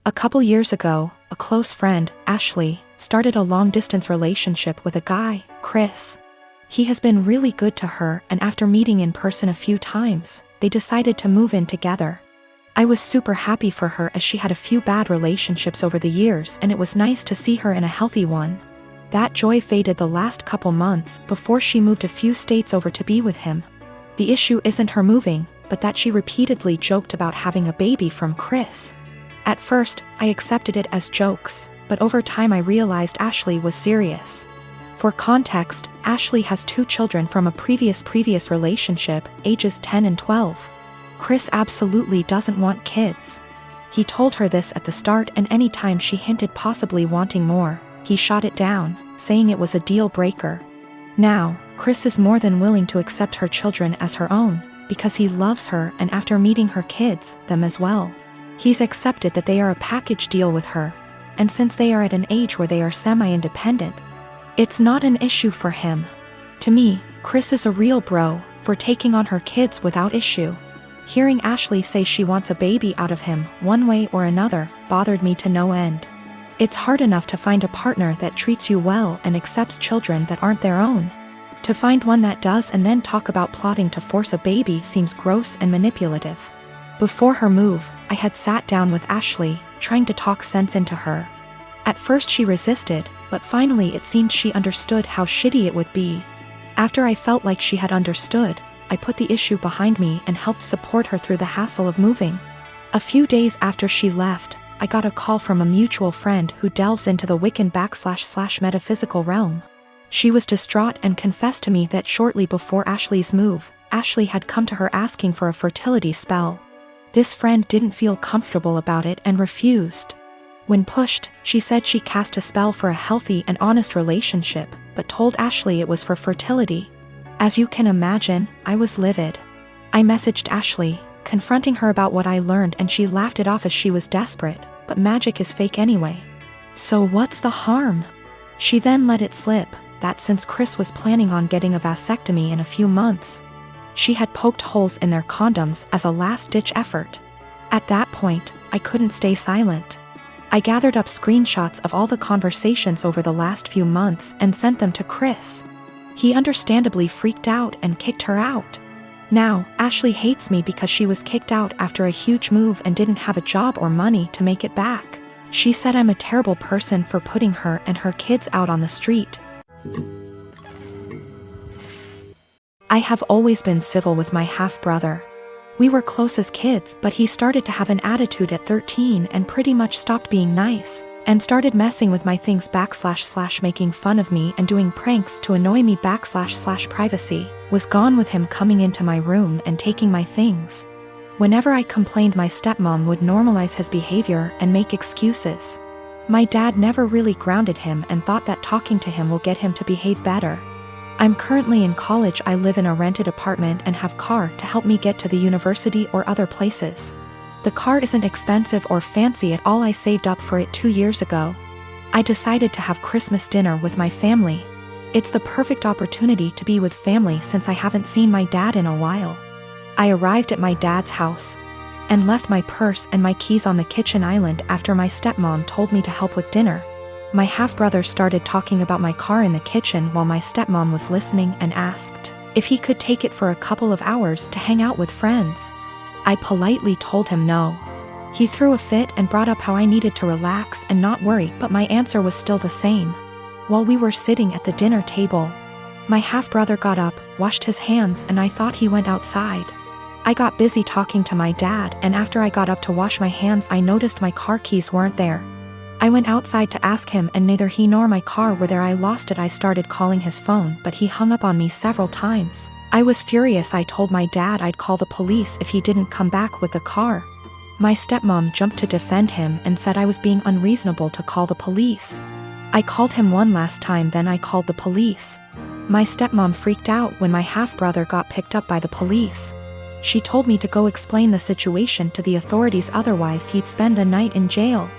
A couple years ago, a close friend, Ashley, started a long-distance relationship with a guy, Chris. He has been really good to her, and after meeting in person a few times, they decided to move in together. I was super happy for her as she had a few bad relationships over the years and it was nice to see her in a healthy one. That joy faded the last couple months before she moved a few states over to be with him. The issue isn't her moving, but that she repeatedly joked about having a baby from Chris. At first, I accepted it as jokes, but over time I realized Ashley was serious. For context, Ashley has 2 children from a previous relationship, ages 10 and 12. Chris absolutely doesn't want kids. He told her this at the start, and any time she hinted possibly wanting more, he shot it down, saying it was a deal breaker. Now, Chris is more than willing to accept her children as her own, because he loves her, and after meeting her kids, them as well. He's accepted that they are a package deal with her, and since they are at an age where they are semi-independent, it's not an issue for him. To me, Chris is a real bro for taking on her kids without issue. Hearing Ashley say she wants a baby out of him, one way or another, bothered me to no end. It's hard enough to find a partner that treats you well and accepts children that aren't their own. To find one that does and then talk about plotting to force a baby seems gross and manipulative. Before her move, I had sat down with Ashley, trying to talk sense into her. At first she resisted, but finally it seemed she understood how shitty it would be. After I felt like she had understood, I put the issue behind me and helped support her through the hassle of moving. A few days after she left, I got a call from a mutual friend who delves into the Wiccan / metaphysical realm. She was distraught and confessed to me that shortly before Ashley's move, Ashley had come to her asking for a fertility spell. This friend didn't feel comfortable about it and refused. When pushed, she said she cast a spell for a healthy and honest relationship, but told Ashley it was for fertility. As you can imagine, I was livid. I messaged Ashley, confronting her about what I learned, and she laughed it off as she was desperate, but magic is fake anyway. So what's the harm? She then let it slip that since Chris was planning on getting a vasectomy in a few months, she had poked holes in their condoms as a last-ditch effort. At that point, I couldn't stay silent. I gathered up screenshots of all the conversations over the last few months and sent them to Chris. He understandably freaked out and kicked her out. Now, Ashley hates me because she was kicked out after a huge move and didn't have a job or money to make it back. She said I'm a terrible person for putting her and her kids out on the street. I have always been civil with my half-brother. We were close as kids, but he started to have an attitude at 13 and pretty much stopped being nice, and started messing with my things / making fun of me and doing pranks to annoy me / privacy, was gone with him coming into my room and taking my things. Whenever I complained, my stepmom would normalize his behavior and make excuses. My dad never really grounded him and thought that talking to him will get him to behave better. I'm currently in college. I live in a rented apartment and have car to help me get to the university or other places. The car isn't expensive or fancy at all. I saved up for it 2 years ago. I decided to have Christmas dinner with my family. It's the perfect opportunity to be with family since I haven't seen my dad in a while. I arrived at my dad's house and left my purse and my keys on the kitchen island after my stepmom told me to help with dinner. My half-brother started talking about my car in the kitchen while my stepmom was listening and asked if he could take it for a couple of hours to hang out with friends. I politely told him no. He threw a fit and brought up how I needed to relax and not worry, but my answer was still the same. While we were sitting at the dinner table, my half-brother got up, washed his hands, and I thought he went outside. I got busy talking to my dad, and after I got up to wash my hands, I noticed my car keys weren't there. I went outside to ask him, and neither he nor my car were there. I lost it. I started calling his phone, but he hung up on me several times. I was furious. I told my dad I'd call the police if he didn't come back with the car. My stepmom jumped to defend him and said I was being unreasonable to call the police. I called him one last time, then I called the police. My stepmom freaked out when my half-brother got picked up by the police. She told me to go explain the situation to the authorities, otherwise he'd spend the night in jail.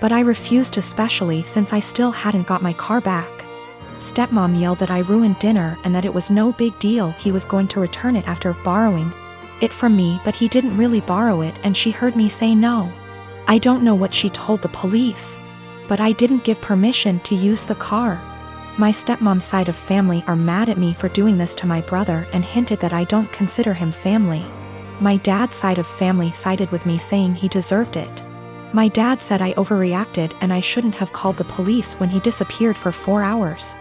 But I refused, especially since I still hadn't got my car back. Stepmom yelled that I ruined dinner and that it was no big deal. He was going to return it after borrowing it from me, but he didn't really borrow it, and she heard me say no. I don't know what she told the police, but I didn't give permission to use the car. My stepmom's side of family are mad at me for doing this to my brother and hinted that I don't consider him family. My dad's side of family sided with me, saying he deserved it. My dad said I overreacted and I shouldn't have called the police when he disappeared for 4 hours.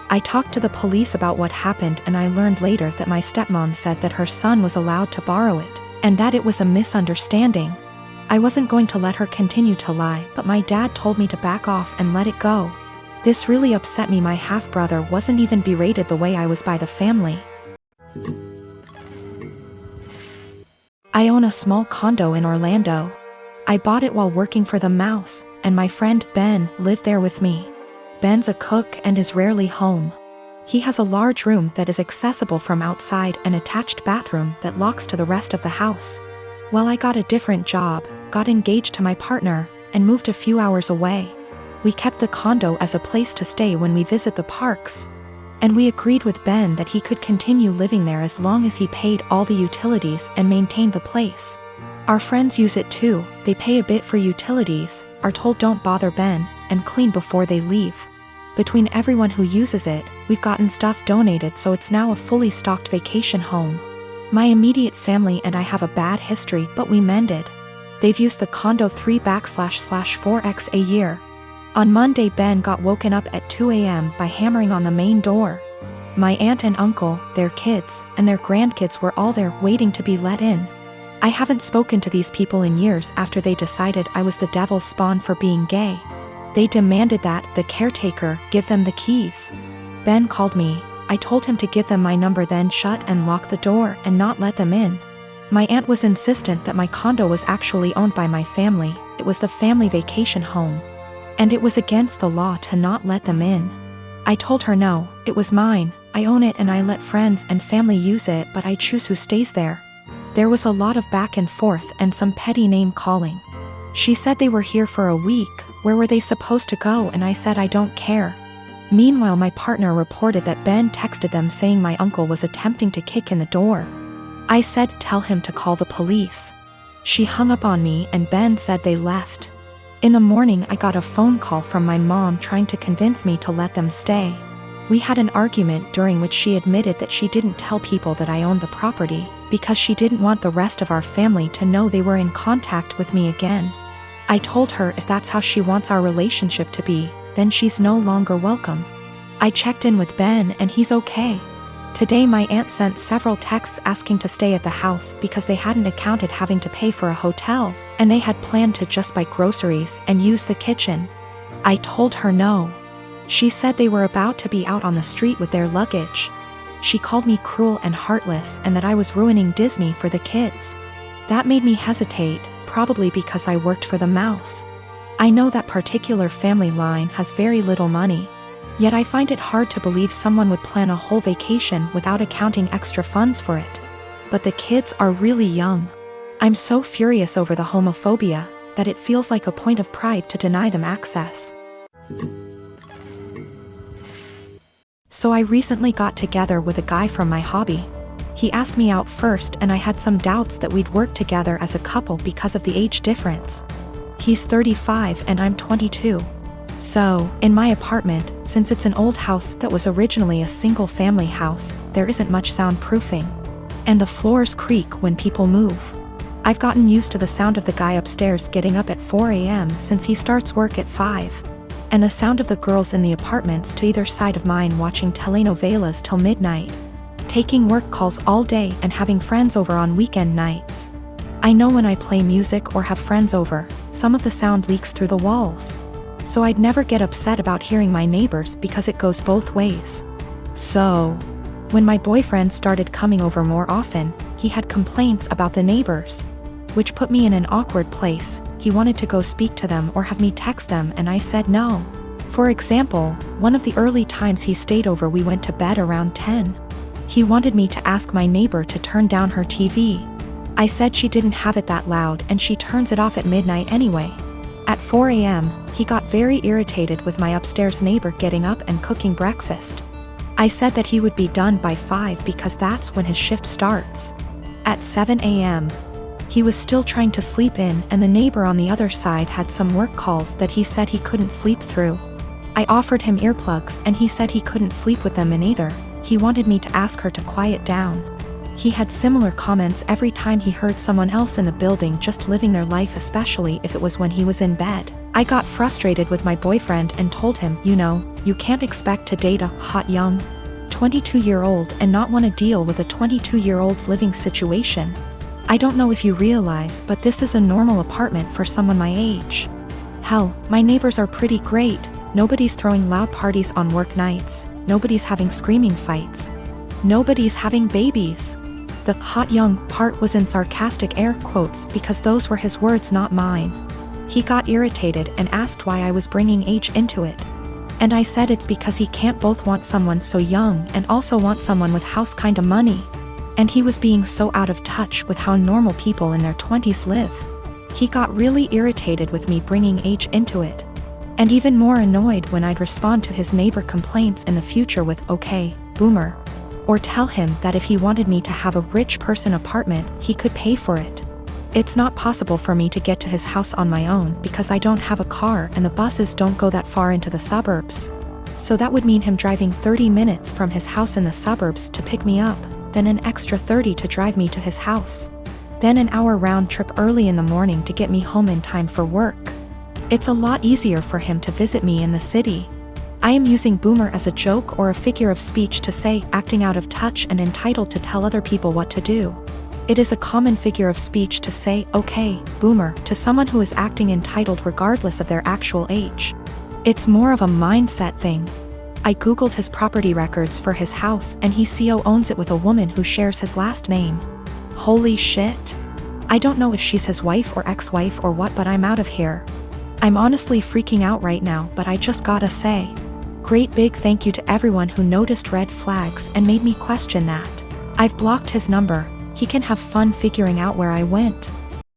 I talked to the police about what happened, and I learned later that my stepmom said that her son was allowed to borrow it, and that it was a misunderstanding. I wasn't going to let her continue to lie, but my dad told me to back off and let it go. This really upset me. My half-brother wasn't even berated the way I was by the family. I own a small condo in Orlando. I bought it while working for the Mouse, and my friend Ben lived there with me. Ben's a cook and is rarely home. He has a large room that is accessible from outside and attached bathroom that locks to the rest of the house. Well, I got a different job, got engaged to my partner, and moved a few hours away. We kept the condo as a place to stay when we visit the parks. And we agreed with Ben that he could continue living there as long as he paid all the utilities and maintained the place. Our friends use it too. They pay a bit for utilities, are told don't bother Ben, and clean before they leave. Between everyone who uses it, we've gotten stuff donated, so it's now a fully stocked vacation home. My immediate family and I have a bad history, but we mended. They've used the condo 3//4x a year. On Monday, Ben got woken up at 2 a.m. by hammering on the main door. My aunt and uncle, their kids, and their grandkids were all there waiting to be let in. I haven't spoken to these people in years after they decided I was the devil's spawn for being gay. They demanded that the caretaker give them the keys. Ben called me. I told him to give them my number, then shut and lock the door and not let them in. My aunt was insistent that my condo was actually owned by my family. It was the family vacation home, and it was against the law to not let them in. I told her no, it was mine, I own it and I let friends and family use it, but I choose who stays there. There was a lot of back and forth and some petty name calling. She said they were here for a week, where were they supposed to go, and I said I don't care. Meanwhile, my partner reported that Ben texted them saying my uncle was attempting to kick in the door. I said tell him to call the police. She hung up on me and Ben said they left. In the morning, I got a phone call from my mom trying to convince me to let them stay. We had an argument during which she admitted that she didn't tell people that I owned the property because she didn't want the rest of our family to know they were in contact with me again. I told her if that's how she wants our relationship to be, then she's no longer welcome. I checked in with Ben and he's okay. Today my aunt sent several texts asking to stay at the house because they hadn't accounted having to pay for a hotel, and they had planned to just buy groceries and use the kitchen. I told her no. She said they were about to be out on the street with their luggage. She called me cruel and heartless and that I was ruining Disney for the kids. That made me hesitate, probably because I worked for the Mouse. I know that particular family line has very little money. Yet I find it hard to believe someone would plan a whole vacation without accounting extra funds for it. But the kids are really young. I'm so furious over the homophobia that it feels like a point of pride to deny them access. So I recently got together with a guy from my hobby. He asked me out first and I had some doubts that we'd work together as a couple because of the age difference. He's 35 and I'm 22. So, in my apartment, since it's an old house that was originally a single-family house, there isn't much soundproofing. And the floors creak when people move. I've gotten used to the sound of the guy upstairs getting up at 4 a.m. since he starts work at 5. And the sound of the girls in the apartments to either side of mine watching telenovelas till midnight, taking work calls all day and having friends over on weekend nights. I know when I play music or have friends over, some of the sound leaks through the walls. So I'd never get upset about hearing my neighbors because it goes both ways. So, when my boyfriend started coming over more often, he had complaints about the neighbors, which put me in an awkward place. He wanted to go speak to them or have me text them and I said no. For example, one of the early times he stayed over, we went to bed around 10. He wanted me to ask my neighbor to turn down her TV. I said she didn't have it that loud and she turns it off at midnight anyway. At 4 a.m., he got very irritated with my upstairs neighbor getting up and cooking breakfast. I said that he would be done by 5 because that's when his shift starts. At 7 a.m., He was still trying to sleep in, and the neighbor on the other side had some work calls that he said he couldn't sleep through. I offered him earplugs and he said he couldn't sleep with them in either. He wanted me to ask her to quiet down. He had similar comments every time he heard someone else in the building just living their life, especially if it was when he was in bed. I got frustrated with my boyfriend and told him, you can't expect to date a hot young 22-year-old and not want to deal with a 22-year-old's living situation. I don't know if you realize, but this is a normal apartment for someone my age. Hell, my neighbors are pretty great. Nobody's throwing loud parties on work nights. Nobody's having screaming fights. Nobody's having babies. The hot young part was in sarcastic air quotes because those were his words, not mine. He got irritated and asked why I was bringing age into it. And I said it's because he can't both want someone so young and also want someone with house kinda money. And he was being so out of touch with how normal people in their 20s live. He got really irritated with me bringing age into it. And even more annoyed when I'd respond to his neighbor complaints in the future with, okay, boomer. Or tell him that if he wanted me to have a rich person apartment, he could pay for it. It's not possible for me to get to his house on my own because I don't have a car and the buses don't go that far into the suburbs. So that would mean him driving 30 minutes from his house in the suburbs to pick me up, then an extra 30 to drive me to his house. Then an hour round trip early in the morning to get me home in time for work. It's a lot easier for him to visit me in the city. I am using boomer as a joke or a figure of speech to say acting out of touch and entitled to tell other people what to do. It is a common figure of speech to say, okay, boomer, to someone who is acting entitled regardless of their actual age. It's more of a mindset thing. I googled his property records for his house and he co-owns it with a woman who shares his last name. Holy shit. I don't know if she's his wife or ex-wife or what, but I'm out of here. I'm honestly freaking out right now, but I just gotta say, great big thank you to everyone who noticed red flags and made me question that. I've blocked his number. He can have fun figuring out where I went.